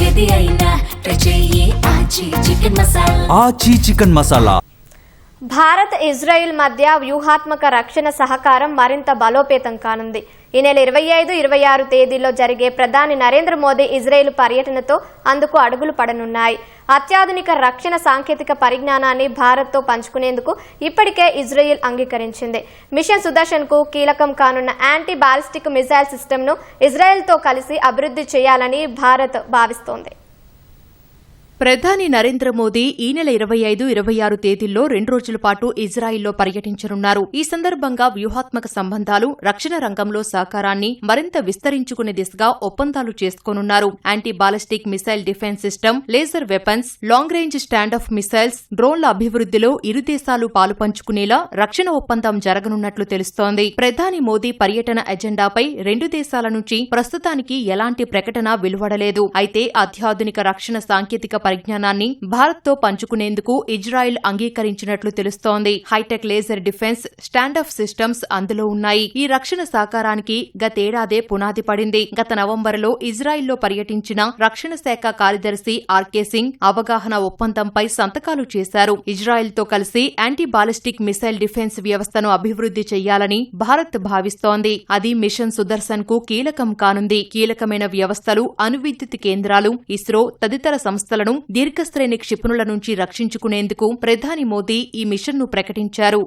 ఏది అయినా ట్రై చెయ్యి ఆచి చికెన్ మసాలా. ఆచి చికెన్ మసాలా. భారత్ ఇజ్రాయెల్ మధ్య వ్యూహాత్మక రక్షణ సహకారం మరింత బలోపేతం కానుంది. ఈ నెల 25, 26 తేదీల్లో జరిగే ప్రధాని నరేంద్ర మోదీ ఇజ్రాయెల్ పర్యటనతో అందుకు అడుగులు పడనున్నాయి. అత్యాధునిక రక్షణ సాంకేతిక పరిజ్ఞానాన్ని భారత్తో పంచుకునేందుకు ఇప్పటికే ఇజ్రాయెల్ అంగీకరించింది. మిషన్ సుదర్శన్కు కీలకం కానున్న యాంటీ బాలిస్టిక్ మిసైల్ సిస్టమ్ను ఇజ్రాయెల్తో కలిసి అభివృద్ధి చేయాలని భారత్ భావిస్తోంది. ప్రధాని నరేంద్ర మోదీ ఈ నెల 25, 26 తేదీల్లో 2 రోజుల పాటు ఇజ్రాయిల్లో పర్యటించనున్నారు. ఈ సందర్భంగా వ్యూహాత్మక సంబంధాలు, రక్షణ రంగంలో సహకారాన్ని మరింత విస్తరించుకునే దిశగా ఒప్పందాలు చేసుకోనున్నారు. Anti ballistic missile defence system, laser weapons, long range stand off missiles, డ్రోన్ల అభివృద్ధిలో ఇరు దేశాలు పాలుపంచుకునేలా రక్షణ ఒప్పందం జరగనున్నట్లు తెలుస్తోంది. ప్రధాని మోదీ పర్యటన ఎజెండాపై 2 దేశాల నుంచి ప్రస్తుతానికి ఎలాంటి ప్రకటన వెలువడలేదు. అయితే అత్యాధునిక రక్షణ సాంకేతిక పరిజ్ఞానాన్ని భారత్తో పంచుకునేందుకు ఇజ్రాయెల్ అంగీకరించినట్లు తెలుస్తోంది. Hitech laser defence, stand off systems అందులో ఉన్నాయి. ఈ రక్షణ సహకారానికి గతేడాదే పునాది పడింది. గత నవంబర్లో ఇజ్రాయెల్లో పర్యటించిన రక్షణ శాఖ కార్యదర్శి ఆర్కే సింగ్ అవగాహన ఒప్పందంపై సంతకాలు చేశారు. ఇజ్రాయెల్తో కలిసి యాంటీ బాలిస్టిక్ మిసైల్ డిఫెన్స్ వ్యవస్థను అభివృద్ధి చేయాలని భారత్ భావిస్తోంది. అది మిషన్ సుదర్శన్ కు కీలకం కానుంది. కీలకమైన వ్యవస్థలు, అణువిద్యుత్ కేంద్రాలు, ఇస్రో తదితర సంస్థలను దీర్ఘశ్రేణి క్షిపణుల నుంచి రక్షించుకునేందుకు ప్రధాని మోదీ ఈ మిషన్ను ప్రకటించారు.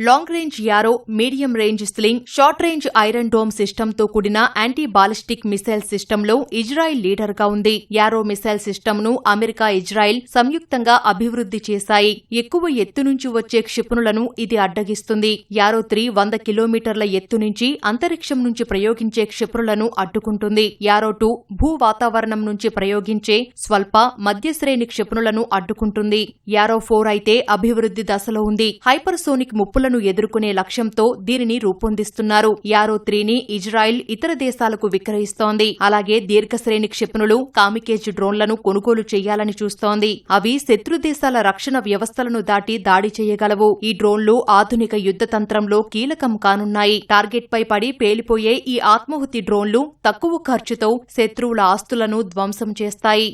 Long range arrow, medium range sling, short range iron dome సిస్టమ్తో కూడిన యాంటీ బాలిస్టిక్ మిసైల్ సిస్టంలో ఇజ్రాయెల్ లీడర్గా ఉంది. యారో మిసైల్ సిస్టమ్ను అమెరికా, ఇజ్రాయెల్ సంయుక్తంగా అభివృద్ధి చేశాయి. ఎక్కువ ఎత్తు నుంచి వచ్చే క్షిపణులను ఇది అడ్డగిస్తుంది. యారో 3 100 కిలోమీటర్ల ఎత్తు నుంచి అంతరిక్షం నుంచి ప్రయోగించే క్షిపణులను అడ్డుకుంటుంది. యారో 2 భూ వాతావరణం నుంచి ప్రయోగించే స్వల్ప, మధ్యశ్రేణి క్షిపణులను అడ్డుకుంటుంది. యారో 4 అయితే అభివృద్ధి దశలో ఉంది. హైపర్సోనిక్ ముప్పులను ఎదుర్కొనే లక్ష్యంతో దీనిని రూపొందిస్తున్నారు. యారో 3ని ఇజ్రాయెల్ ఇతర దేశాలకు విక్రయిస్తోంది. అలాగే దీర్ఘశ్రేణి క్షిపణులు, కామికేజ్ డ్రోన్లను కొనుగోలు చేయాలని చూస్తోంది. అవి శత్రు దేశాల రక్షణ వ్యవస్థలను దాటి దాడి చేయగలవు. ఈ డ్రోన్లు ఆధునిక యుద్ధ తంత్రంలో కీలకం కానున్నాయి. టార్గెట్ పై పడి పేలిపోయే ఈ ఆత్మాహుతి డ్రోన్లు తక్కువ ఖర్చుతో శత్రువుల ఆస్తులను ధ్వంసం చేస్తాయి.